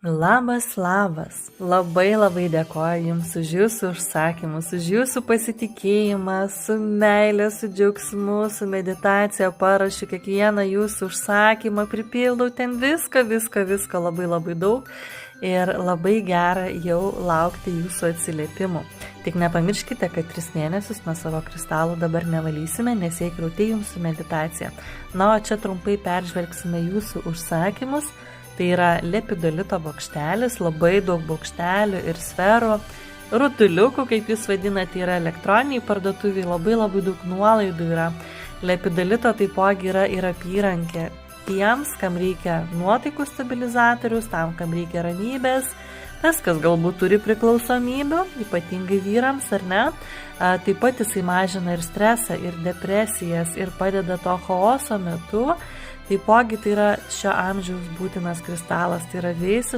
Labas, labas. Labai dėkoju Jums už Jūsų užsakymus, už Jūsų pasitikėjimą, su meilė, su džiaugsmu, su meditacija. Parašiu kiekvieną Jūsų užsakymą, pripildau ten viską labai daug. Ir labai gera jau laukti Jūsų atsiliepimų. Tik nepamirškite, kad 3 mėnesius nuo savo kristalų dabar nevalysime, nes jie krauti Jums su meditacija. Na, o čia trumpai peržvelgsime Jūsų užsakymus. Tai yra lepidolito bokštelis, labai daug bokštelių ir sferų, rutuliukų, kaip jūs vadinate, yra elektroniniai parduotuviai, labai daug nuolaidų yra. Lepidolito taipogi yra ir apyrankė tiems, kam reikia nuotaikų stabilizatorius, tam, kam reikia ramybės, tas, kas galbūt turi priklausomybių, ypatingai vyrams ar ne. Taip pat jisai mažina ir stresą, ir depresijas, ir padeda to chaoso metu. Taipogi tai yra šio amžiaus būtinas kristalas, tai yra visiškai